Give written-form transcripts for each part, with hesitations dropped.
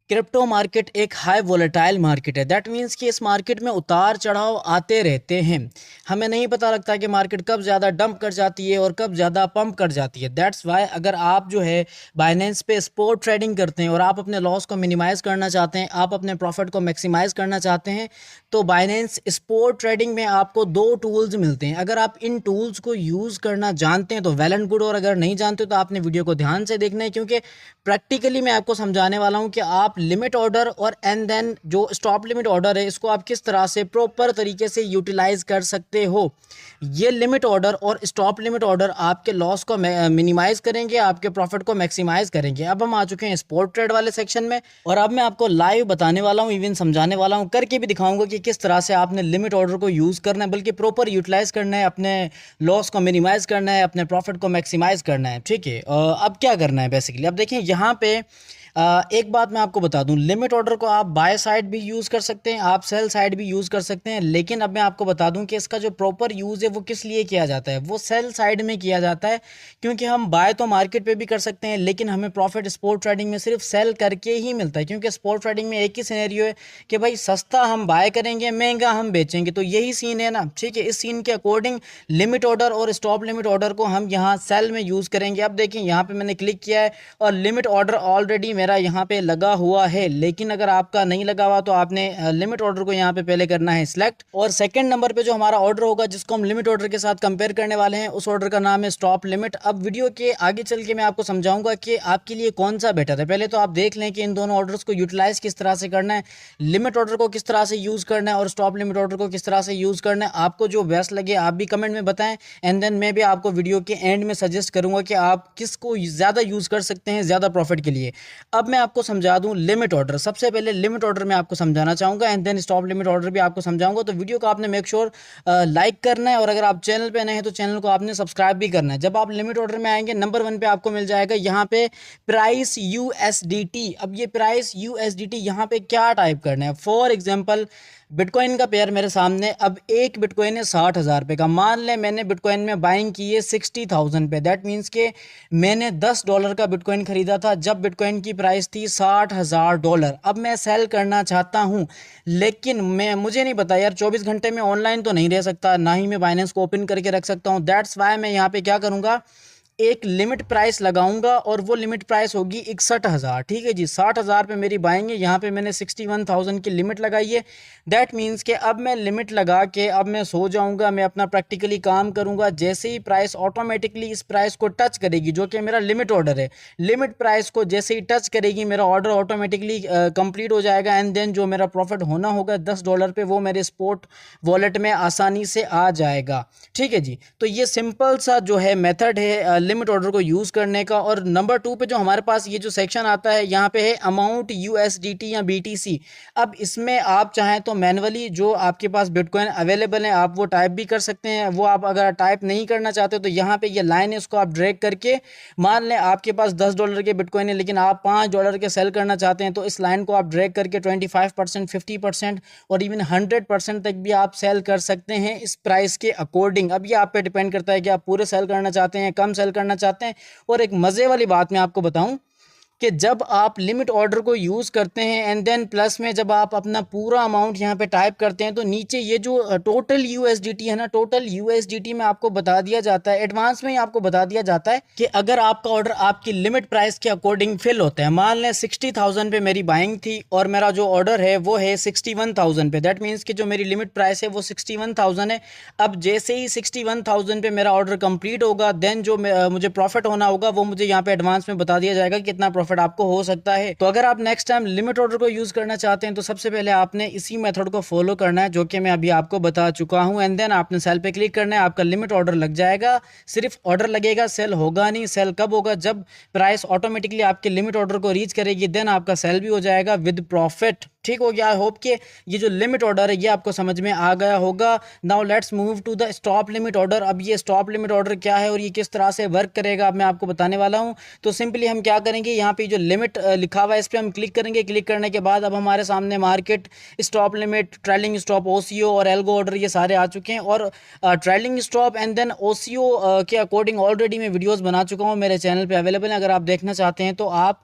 Crypto market एक high volatile market है। That means कि इस मार्केट में उतार चढ़ाव आते रहते हैं। हमें नहीं पता लगता कि मार्केट कब ज़्यादा डंप कर जाती है और कब ज़्यादा पंप कर जाती है। दैट्स वाई अगर आप जो है बाइनेंस पे स्पॉट ट्रेडिंग करते हैं और आप अपने लॉस को मिनिमाइज़ करना चाहते हैं, आप अपने प्रॉफिट को मैक्सिमाइज़ करना चाहते हैं, तो बाइनेंस स्पॉट ट्रेडिंग में आपको दो टूल्स मिलते हैं। अगर आप इन टूल्स को यूज़ करना जानते हैं तो वेल एंड गुड, और अगर नहीं जानते तो आपने वीडियो को ध्यान से देखना है, क्योंकि प्रैक्टिकली मैं आपको समझाने वाला हूं कि आप लिमिट ऑर्डर और एंड देन जो स्टॉप लिमिट ऑर्डर है इसको आप किस तरह से प्रॉपर तरीके से यूटिलाइज कर सकते हो। ये लिमिट ऑर्डर और स्टॉप लिमिट ऑर्डर आपके लॉस को मिनिमाइज करेंगे, आपके प्रॉफिट को मैक्सिमाइज करेंगे। अब हम आ चुके हैं स्पॉट ट्रेड वाले सेक्शन में, और अब मैं आपको लाइव बताने वाला हूं, इवन समझाने वाला हूं, करके भी दिखाऊंगा कि किस तरह से आपने लिमिट ऑर्डर को यूज़ करना है, बल्कि प्रॉपर यूटिलाइज करना है, अपने लॉस को मिनिमाइज करना है, अपने प्रॉफिट को मैक्सिमाइज करना है। ठीक है, अब क्या करना है बेसिकली, अब देखिए यहाँ पे एक बात मैं आपको बता दूं, लिमिट ऑर्डर को आप बाय साइड भी यूज़ कर सकते हैं, आप सेल साइड भी यूज़ कर सकते हैं, लेकिन अब मैं आपको बता दूं कि इसका जो प्रॉपर यूज़ है वो किस लिए किया जाता है, वो सेल साइड में किया जाता है। क्योंकि हम बाय तो मार्केट पे भी कर सकते हैं, लेकिन हमें प्रॉफिट स्पॉट ट्रेडिंग में सिर्फ सेल करके ही मिलता है। क्योंकि स्पॉट ट्रेडिंग में एक ही सिनेरियो है कि भाई सस्ता हम बाय करेंगे, महंगा हम बेचेंगे, तो यही सीन है ना। ठीक है, इस सीन के अकॉर्डिंग लिमिट ऑर्डर और स्टॉप लिमिट ऑर्डर को हम यहाँ सेल में यूज़ करेंगे। अब देखिए यहाँ पे मैंने क्लिक किया है और लिमिट ऑर्डर ऑलरेडी मेरा यहाँ पे लगा हुआ है, लेकिन अगर आपका नहीं लगा हुआ तो आपने लिमिट ऑर्डर को यहाँ पे पहले करना है सिलेक्ट, और सेकंड नंबर पे जो हमारा ऑर्डर होगा जिसको हम लिमिट ऑर्डर के साथ कंपेयर करने वाले हैं, उस ऑर्डर का नाम है स्टॉप लिमिट। अब वीडियो के आगे चल के मैं आपको समझाऊंगा कि आपके लिए कौन सा बेटर है। पहले तो आप देख लें कि इन दोनों ऑर्डर्स को यूटिलाइज किस तरह से करना है, लिमिट ऑर्डर को किस तरह से यूज़ करना है और स्टॉप लिमिट ऑर्डर को किस तरह से यूज़ करना है। आपको जो बेस्ट लगे आप भी कमेंट में बताएं, एंड देन मैं भी आपको वीडियो के एंड में सजेस्ट करूंगा कि आप किसको ज़्यादा यूज़ कर सकते हैं ज़्यादा प्रॉफिट के लिए। अब मैं आपको समझा दूं लिमिट ऑर्डर। सबसे पहले लिमिट ऑर्डर मैं आपको समझाना चाहूँगा, and then stop limit order भी आपको समझाऊंगा। तो वीडियो को आपने मेक श्योर लाइक करना है, और अगर आप चैनल पे नए हैं तो चैनल को आपने सब्सक्राइब भी करना है। जब आप लिमिट ऑर्डर में आएंगे, नंबर 1 पे आपको मिल जाएगा यहाँ पे प्राइस यूएसडीटी। अब ये प्राइस यूएसडीटी यहाँ पे क्या टाइप करना है। फॉर एग्जाम्पल बिटकॉइन का पेयर मेरे सामने, अब एक बिटकॉइन है 60,000 रुपये का। मान लें मैंने बिटकॉइन में बाइंग की है 60,000 पे। दैट मीन्स के मैंने $10 का बिटकॉइन खरीदा था जब बिटकॉइन की प्राइस थी $60,000। अब मैं सेल करना चाहता हूं, लेकिन मुझे नहीं पता यार, 24 घंटे में ऑनलाइन तो नहीं रह सकता, ना ही मैं बाइनेंस को ओपन करके रख सकता हूं। दैट्स वाई मैं यहाँ पे क्या करूँगा, एक लिमिट प्राइस लगाऊंगा, और वो लिमिट प्राइस होगी 61,000। ठीक है जी, 60,000 पे मेरी बाइंग है, यहाँ पे मैंने 61,000 की लिमिट लगाई है। दैट मीन्स के अब मैं लिमिट लगा के अब मैं सो जाऊंगा, मैं अपना प्रैक्टिकली काम करूंगा। जैसे ही प्राइस ऑटोमेटिकली इस प्राइस को टच करेगी, जो कि मेरा लिमिट ऑर्डर है, लिमिट प्राइस को जैसे ही टच करेगी मेरा ऑर्डर ऑटोमेटिकली कंप्लीट हो जाएगा, एंड देन जो मेरा प्रॉफिट होना होगा $10 पे, वो मेरे स्पॉट वॉलेट में आसानी से आ जाएगा। ठीक है जी, तो ये सिंपल सा जो है मेथड है लिमिट ऑर्डर को यूज़ करने का। और नंबर 2 पे जो हमारे पास ये जो सेक्शन आता है, यहाँ पे है अमाउंट यूएसडीटी या बीटीसी। अब इसमें आप चाहें तो मैन्युअली जो आपके पास बिटकॉइन अवेलेबल है आप वो टाइप भी कर सकते हैं। वो आप अगर टाइप नहीं करना चाहते तो यहाँ पे ये लाइन है, उसको आप ड्रैग करके, मान लें आपके पास $10 के बिटकॉइन है लेकिन आप $5 के सेल करना चाहते हैं, तो इस लाइन को आप ड्रैग करके 25%, 50% और इवन 100% तक भी आप सेल कर सकते हैं इस प्राइस के अकॉर्डिंग। अब ये आप पे डिपेंड करता है कि आप पूरे सेल करना चाहते हैं, कम सेल करना चाहते हैं। और एक मज़े वाली बात मैं आपको बताऊं कि जब आप लिमिट ऑर्डर को यूज़ करते हैं, एंड देन प्लस में जब आप अपना पूरा अमाउंट यहाँ पे टाइप करते हैं, तो नीचे ये जो टोटल यूएसडीटी है ना, टोटल यूएसडीटी में आपको बता दिया जाता है, एडवांस में ही आपको बता दिया जाता है कि अगर आपका ऑर्डर आपकी लिमिट प्राइस के अकॉर्डिंग फिल होता है। मान लें 60,000 पे मेरी बाइंग थी और मेरा जो ऑर्डर है वो है 61,000 पे। दैट मीन्स कि जो मेरी लिमिट प्राइस है वो 61,000 है। अब जैसे ही 61,000 पे मेरा ऑर्डर कंप्लीट होगा, देन जो मुझे प्रॉफिट होना होगा वो मुझे यहाँ पे एडवांस में बता दिया जाएगा कितना प्रॉफिट आपको हो सकता है। तो अगर आप नेक्स्ट टाइम लिमिट ऑर्डर को यूज करना चाहते हैं तो सबसे पहले आपने इसी मेथड को फॉलो करना है जो कि मैं अभी आपको बता चुका हूं, एंड देन आपने सेल पे क्लिक करना है, आपका लिमिट ऑर्डर लग जाएगा। सिर्फ ऑर्डर लगेगा, सेल होगा नहीं। सेल कब होगा, जब प्राइस ऑटोमेटिकली आपके लिमिट ऑर्डर को रीच करेगी, देन आपका सेल भी हो जाएगा विद प्रॉफिट। ठीक हो गया। आई होप कि ये जो लिमिट ऑर्डर है ये आपको समझ में आ गया होगा। Now let's move to the stop limit order. अब ये स्टॉप लिमिट ऑर्डर क्या है और ये किस तरह से वर्क करेगा अब मैं आपको बताने वाला हूँ। तो सिंपली हम क्या करेंगे, यहाँ पे जो लिमिट लिखा हुआ है इस पर हम क्लिक करेंगे। क्लिक करने के बाद अब हमारे सामने market, stop limit, trailing stop, OCO और एल्गो ऑर्डर ये सारे आ चुके हैं। और trailing stop and then OCO के अकॉर्डिंग ऑलरेडी मैं वीडियोज़ बना चुका हूँ, मेरे चैनल पर अवेलेबल है। अगर आप देखना चाहते हैं तो आप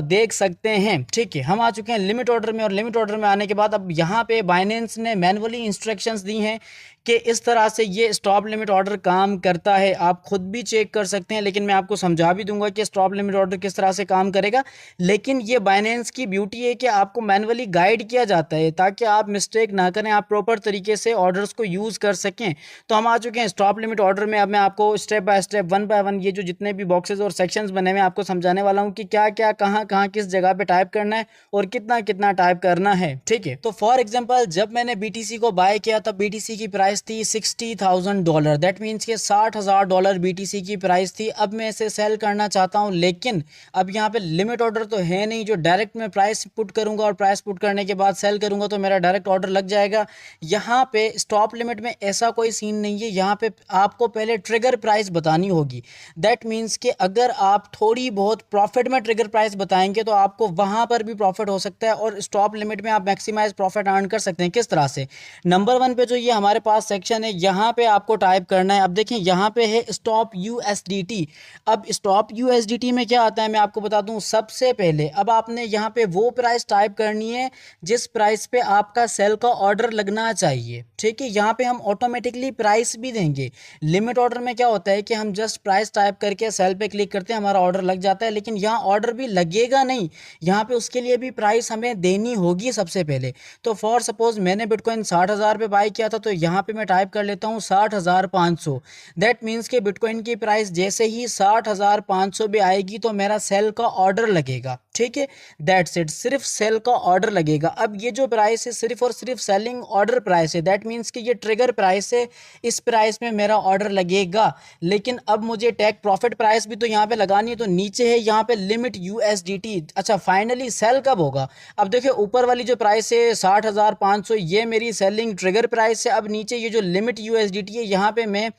देख सकते हैं। ठीक है, हम आ चुके हैं लिमिट ऑर्डर में। और लिमिट ऑर्डर में आने के बाद अब यहाँ पे बाइनेंस ने मैनुअली इंस्ट्रक्शंस दी हैं कि इस तरह से ये स्टॉप लिमिट ऑर्डर काम करता है। आप खुद भी चेक कर सकते हैं, लेकिन मैं आपको समझा भी दूंगा कि स्टॉप लिमिट ऑर्डर किस तरह से काम करेगा। लेकिन ये बाइनेंस की ब्यूटी है कि आपको मैनुअली गाइड किया जाता है ताकि आप मिस्टेक ना करें, आप प्रॉपर तरीके से ऑर्डर्स को यूज़ कर सकें। तो हम आ चुके हैं स्टॉप लिमिट ऑर्डर में। अब मैं आपको step by step, one by one, ये जो जितने भी बॉक्सेज और सेक्शंस बने हुए हैं आपको समझाने वाला हूँ कि क्या क्या कहाँ कहाँ किस जगह पे टाइप करना है और कितना कितना टाइप करना है। ठीक है, तो फॉर एग्जांपल जब मैंने बीटीसी को बाय किया तब बीटीसी की प्राइस थी $60,000। दैट मीन्स के $60,000 बीटीसी की प्राइस थी। अब मैं इसे सेल करना चाहता हूँ, लेकिन अब यहाँ पे लिमिट ऑर्डर तो है नहीं जो डायरेक्ट मैं प्राइस पुट करूँगा और प्राइस पुट करने के बाद सेल करूँगा तो मेरा डायरेक्ट ऑर्डर लग जाएगा। यहाँ पे स्टॉप लिमिट में ऐसा कोई सीन नहीं है। यहाँ पे आपको पहले ट्रिगर प्राइस बतानी होगी। दैट मीन्स कि अगर आप थोड़ी बहुत प्रॉफिट में ट्रिगर प्राइस बताएंगे तो आपको वहाँ पर भी प्रॉफिट हो सकता है और स्टॉप लिमिट में आप मैक्सिमाइज प्रॉफिट अर्न कर सकते हैं। किस तरह से? नंबर 1 पे जो ये हमारे पास सेक्शन है यहाँ पे आपको टाइप करना है। अब देखें यहाँ पे है स्टॉप यूएसडीटी। अब स्टॉप यूएसडीटी में क्या आता है मैं आपको बता दूं। सबसे पहले अब आपने यहाँ पे वो प्राइस टाइप करनी है जिस प्राइस पे आपका सेल का ऑर्डर लगना चाहिए। ठीक है, यहाँ पे हम ऑटोमेटिकली प्राइस भी देंगे। लिमिट ऑर्डर में क्या होता है कि हम जस्ट प्राइस टाइप करके सेल पे क्लिक करते हैं, हमारा ऑर्डर लग जाता है। लेकिन यहाँ ऑर्डर भी लगेगा नहीं, यहाँ पे उसके लिए भी प्राइस हमें देनी होगी सबसे पहले। तो फॉर सपोज मैंने बिटकॉइन 60,000 पे बाई किया था, तो यहाँ पे मैं टाइप कर लेता हूँ 60,500। दैट मीन्स कि बिटकॉइन की प्राइस जैसे ही 60,500 पे आएगी तो मेरा सेल का ऑर्डर लगेगा। ठीक है, दैट्स इट, सिर्फ सेल का ऑर्डर लगेगा। अब ये जो प्राइस है सिर्फ और सिर्फ सेलिंग ऑर्डर प्राइस है। दैट मीन्स कि ये ट्रिगर प्राइस है, इस प्राइस में मेरा ऑर्डर लगेगा। लेकिन अब मुझे टेक प्रॉफिट प्राइस भी तो यहाँ पे लगानी है, तो नीचे है यहाँ पे लिमिट यूएसडीटी। अच्छा, फाइनली सेल कब होगा? अब देखिए ऊपर वाली जो प्राइस है 60,500 ये मेरी सेलिंग ट्रिगर प्राइस है। अब नीचे ये जो लिमिट यूएसडीटी है यहाँ पे मैं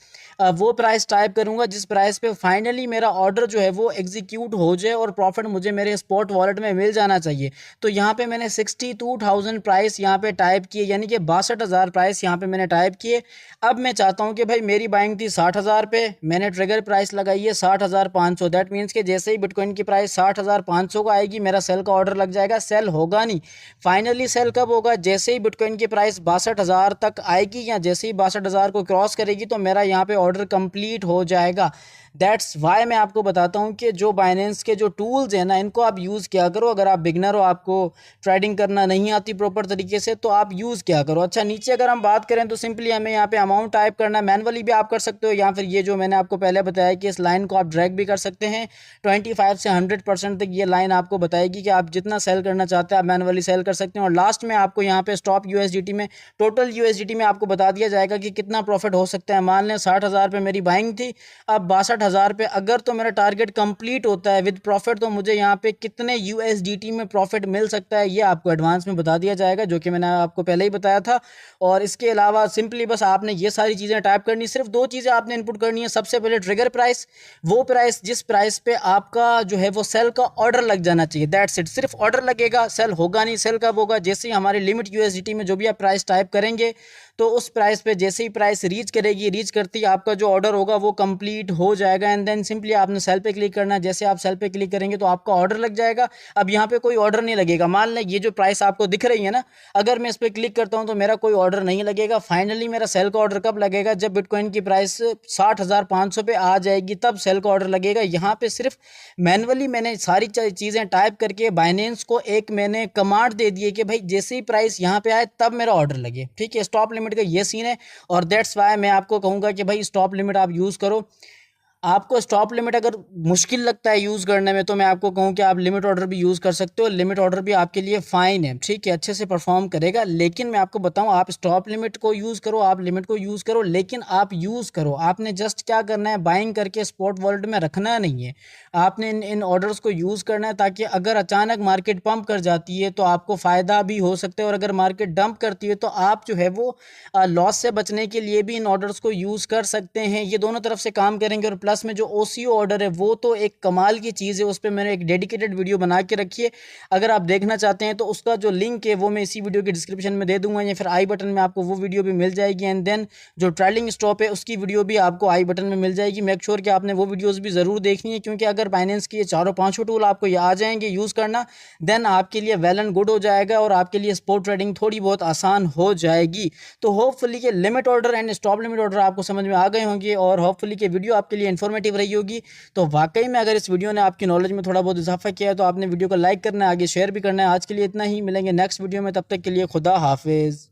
वो प्राइस टाइप करूंगा जिस प्राइस पे फाइनली मेरा ऑर्डर जो है वो एग्जीक्यूट हो जाए और प्रॉफिट मुझे मेरे स्पॉट वॉलेट में मिल जाना चाहिए। तो यहाँ पे मैंने 62,000 प्राइस यहाँ पे टाइप किए, यानी कि 62,000 प्राइस यहाँ पे मैंने टाइप किए। अब मैं चाहता हूँ कि भाई मेरी बाइंग थी 60,000 पे, मैंने ट्रिगर प्राइस लगाई है 60,500। दैट मीन्स कि जैसे ही बिटकॉइन की प्राइस 60,500 को आएगी मेरा सेल का ऑर्डर लग जाएगा। सेल होगा नहीं, फाइनली सेल कब होगा? जैसे ही बिटकॉइन की प्राइस 62,000 तक आएगी या जैसे ही 62,000 को क्रॉस करेगी तो मेरा यहाँ पे ऑर्डर कंप्लीट हो जाएगा। दैट्स वाई मैं आपको बताता हूँ कि जो बाइनेंस के जो टूल्स हैं ना इनको आप यूज़ किया करो। अगर आप बिगनर हो, आपको ट्रेडिंग करना नहीं आती प्रॉपर तरीके से, तो आप यूज़ किया करो। अच्छा, नीचे अगर हम बात करें तो सिंपली हमें यहाँ पे अमाउंट टाइप करना है। मैनुअली भी आप कर सकते हो या फिर ये जो मैंने आपको पहले बताया कि इस लाइन को आप ड्रैग भी कर सकते हैं। 25 से 100% तक ये लाइन आपको बताएगी कि आप जितना सेल करना चाहते हैं आप मैनुअली सेल कर सकते हैं। और लास्ट में आपको यहाँ पे स्टॉप यूएसडीटी में, टोटल यूएसडीटी में आपको बता दिया जाएगा कि कितना प्रॉफिट हो सकता है। मान लें 60,000 पे मेरी बाइंग थी, अब 62,000 पे अगर तो मेरा टारगेट कंप्लीट होता है विद प्रॉफिट तो मुझे यहाँ पे कितने यूएसडीटी में प्रॉफिट मिल सकता है ये आपको एडवांस में बता दिया जाएगा, जो कि मैंने आपको पहले ही बताया था। और इसके अलावा सिंपली बस आपने ये सारी चीज़ें टाइप करनी, सिर्फ 2 चीज़ें आपने इनपुट करनी है। सबसे पहले ट्रिगर प्राइस, वो प्राइस जिस प्राइस पे आपका जो है वो सेल का ऑर्डर लग जाना चाहिए। दैट्स इट, सिर्फ ऑर्डर लगेगा, सेल होगा नहीं। सेल कब होगा? जैसे ही हमारी लिमिट यूएसडीटी में जो भी आप प्राइस टाइप करेंगे तो उस प्राइस पे जैसे ही प्राइस रीच करेगी, रीच करती ही आपका जो ऑर्डर होगा वो कंप्लीट हो जाएगा। एंड देन सिंपली आपने सेल पे क्लिक करना है। जैसे आप सेल पे क्लिक करेंगे तो आपका ऑर्डर लग जाएगा। अब यहाँ पे कोई ऑर्डर नहीं लगेगा। मान लें ये जो प्राइस आपको दिख रही है ना, अगर मैं इस पर क्लिक करता हूँ तो मेरा कोई ऑर्डर नहीं लगेगा। फाइनली मेरा सेल का ऑर्डर कब लगेगा? जब बिटकॉइन की प्राइस 60,500 पे आ जाएगी तब सेल का ऑर्डर लगेगा। यहाँ पे सिर्फ मैनुअली मैंने सारी चीज़ें टाइप करके बाइनेंस को एक मैंने कमांड दे दी है कि भाई जैसे ही प्राइस यहाँ पे आए तब मेरा ऑर्डर लगे। ठीक है, स्टॉप लिमिट का ये सीन है और दैट्स वाई मैं आपको कहूँगा कि भाई स्टॉप लिमिट आप यूज़ करो। आपको स्टॉप लिमिट अगर मुश्किल लगता है यूज़ करने में, तो मैं आपको कहूँ कि आप लिमिट ऑर्डर भी यूज़ कर सकते हो। लिमिट ऑर्डर भी आपके लिए फ़ाइन है, ठीक है, अच्छे से परफॉर्म करेगा। लेकिन मैं आपको बताऊँ, आप स्टॉप लिमिट को यूज़ करो, आप लिमिट को यूज़ करो, लेकिन आप यूज़ करो। आपने जस्ट क्या करना है, बाइंग करके स्पॉट वॉलेट में रखना नहीं है। आपने इन ऑर्डर्स को यूज़ करना है, ताकि अगर अचानक मार्केट पंप कर जाती है तो आपको फ़ायदा भी हो सकता है, और अगर मार्केट डंप करती है तो आप जो है वो लॉस से बचने के लिए भी इन ऑर्डर्स को यूज़ कर सकते हैं। ये दोनों तरफ से काम करेंगे। और प्लस में जो ओसीओ ऑर्डर है वो तो एक कमाल की चीज़ है, उस पर मैंने एक डेडिकेटेड वीडियो बना के रखी है। अगर आप देखना चाहते हैं तो उसका जो लिंक है वो मैं इसी वीडियो के डिस्क्रिप्शन में दे दूंगा, या फिर आई बटन में आपको वो वीडियो भी मिल जाएगी। एंड देन जो ट्रेलिंग स्टॉप है उसकी वीडियो भी आपको आई बटन में मिल जाएगी। मेक श्योर कि आपने वो वीडियोज़ भी ज़रूर देखनी है, क्योंकि अगर बाइनेंस की ये चारों पाँचों टूल आपको ये आ जाएंगे यूज़ करना, देन आपके लिए वेल एंड गुड हो जाएगा, और आपके लिए स्पॉट ट्रेडिंग थोड़ी बहुत आसान हो जाएगी। तो होपफुली कि limit order and stop limit order आपको समझ में आ गए होंगे, और होपफुली कि वीडियो आपके लिए इन्फॉर्मेटिव रही होगी। तो वाकई में अगर इस वीडियो ने आपकी नॉलेज में थोड़ा बहुत इजाफा किया है तो आपने वीडियो को लाइक करना है, आगे शेयर भी करना है। आज के लिए इतना ही, मिलेंगे नेक्स्ट वीडियो में, तब तक के लिए खुदा हाफिज़।